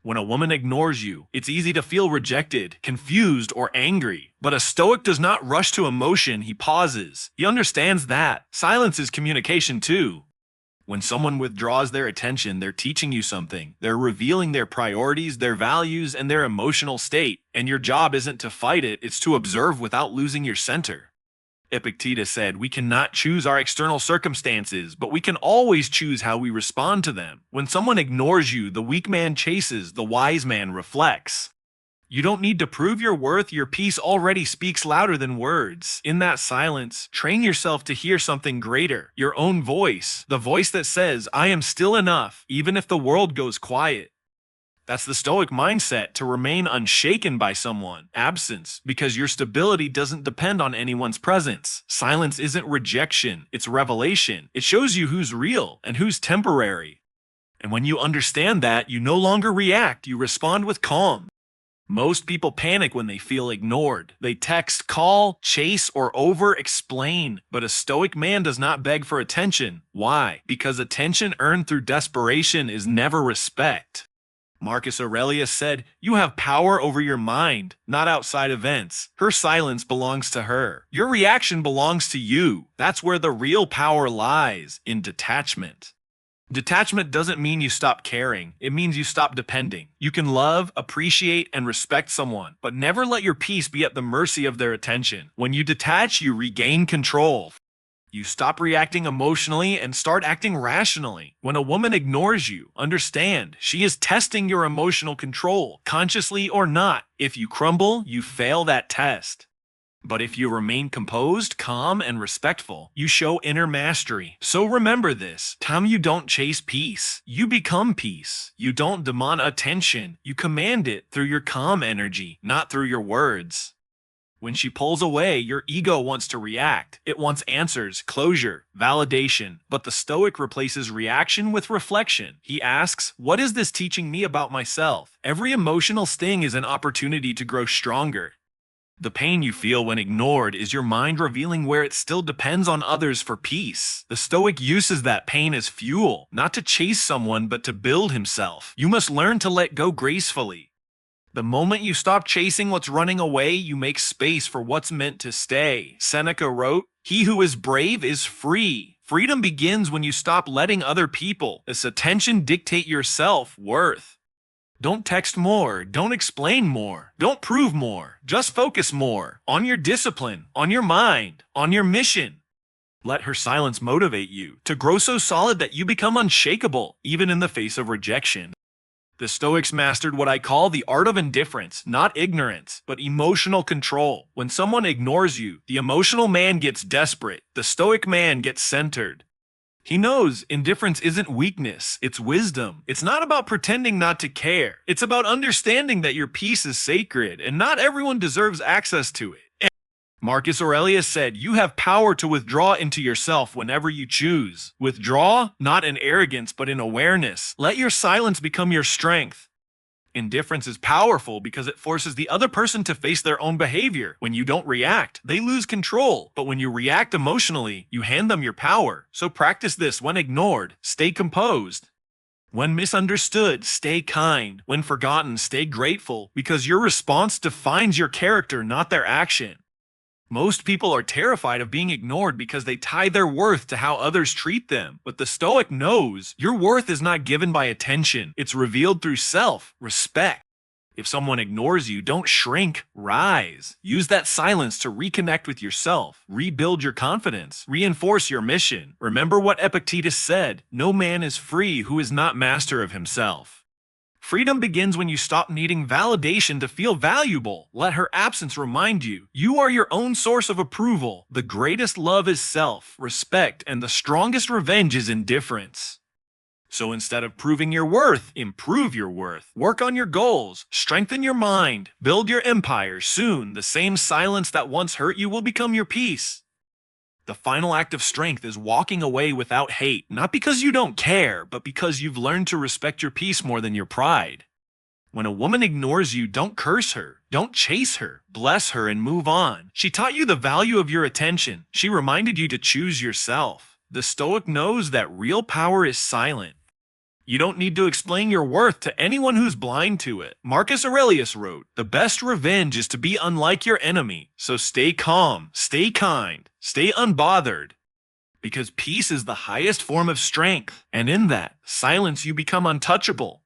When a woman ignores you, it's easy to feel rejected, confused, or angry. But a Stoic does not rush to emotion, he pauses. He understands that silence is communication too. When someone withdraws their attention, they're teaching you something. They're revealing their priorities, their values, and their emotional state. And your job isn't to fight it, it's to observe without losing your center. Epictetus said, "We cannot choose our external circumstances, but we can always choose how we respond to them." When someone ignores you, the weak man chases, the wise man reflects. You don't need to prove your worth, your peace already speaks louder than words. In that silence, train yourself to hear something greater, your own voice, the voice that says, "I am still enough, even if the world goes quiet." That's the Stoic mindset, to remain unshaken by someone, absence, because your stability doesn't depend on anyone's presence. Silence isn't rejection, it's revelation. It shows you who's real and who's temporary. And when you understand that, you no longer react, you respond with calm. Most people panic when they feel ignored. They text, call, chase, or over-explain. But a Stoic man does not beg for attention. Why? Because attention earned through desperation is never respect. Marcus Aurelius said, "You have power over your mind, not outside events. Her silence belongs to her. Your reaction belongs to you." That's where the real power lies, in detachment. Detachment doesn't mean you stop caring, it means you stop depending. You can love, appreciate, and respect someone, but never let your peace be at the mercy of their attention. When you detach, you regain control. You stop reacting emotionally and start acting rationally. When a woman ignores you, understand, she is testing your emotional control, consciously or not. If you crumble, you fail that test. But if you remain composed, calm, and respectful, you show inner mastery. So remember this, you don't chase peace, you become peace. You don't demand attention, you command it through your calm energy, not through your words. When she pulls away, your ego wants to react. It wants answers, closure, validation. But the Stoic replaces reaction with reflection. He asks, "What is this teaching me about myself?" Every emotional sting is an opportunity to grow stronger. The pain you feel when ignored is your mind revealing where it still depends on others for peace. The Stoic uses that pain as fuel, not to chase someone but to build himself. You must learn to let go gracefully. The moment you stop chasing what's running away, you make space for what's meant to stay. Seneca wrote, "He who is brave is free." Freedom begins when you stop letting other people's attention dictate your self-worth. Don't text more, don't explain more, don't prove more, just focus more on your discipline, on your mind, on your mission. Let her silence motivate you to grow so solid that you become unshakable, even in the face of rejection. The Stoics mastered what I call the art of indifference, not ignorance, but emotional control. When someone ignores you, the emotional man gets desperate, the Stoic man gets centered. He knows indifference isn't weakness, it's wisdom. It's not about pretending not to care. It's about understanding that your peace is sacred and not everyone deserves access to it. Marcus Aurelius said, "You have power to withdraw into yourself whenever you choose." Withdraw, not in arrogance, but in awareness. Let your silence become your strength. Indifference is powerful because it forces the other person to face their own behavior. When you don't react, they lose control. But when you react emotionally, you hand them your power. So practice this when ignored. Stay composed. When misunderstood, stay kind. When forgotten, stay grateful, because your response defines your character, not their action. Most people are terrified of being ignored because they tie their worth to how others treat them. But the Stoic knows your worth is not given by attention. It's revealed through self-respect. If someone ignores you, don't shrink, rise. Use that silence to reconnect with yourself, rebuild your confidence, reinforce your mission. Remember what Epictetus said, "No man is free who is not master of himself." Freedom begins when you stop needing validation to feel valuable. Let her absence remind you, you are your own source of approval. The greatest love is self-respect, and the strongest revenge is indifference. So instead of proving your worth, improve your worth. Work on your goals, strengthen your mind, build your empire. Soon, the same silence that once hurt you will become your peace. The final act of strength is walking away without hate, not because you don't care, but because you've learned to respect your peace more than your pride. When a woman ignores you, don't curse her, don't chase her, bless her and move on. She taught you the value of your attention. She reminded you to choose yourself. The Stoic knows that real power is silent. You don't need to explain your worth to anyone who's blind to it. Marcus Aurelius wrote, "The best revenge is to be unlike your enemy, so stay calm, stay kind, stay unbothered." Because peace is the highest form of strength, and in that, silence you become untouchable.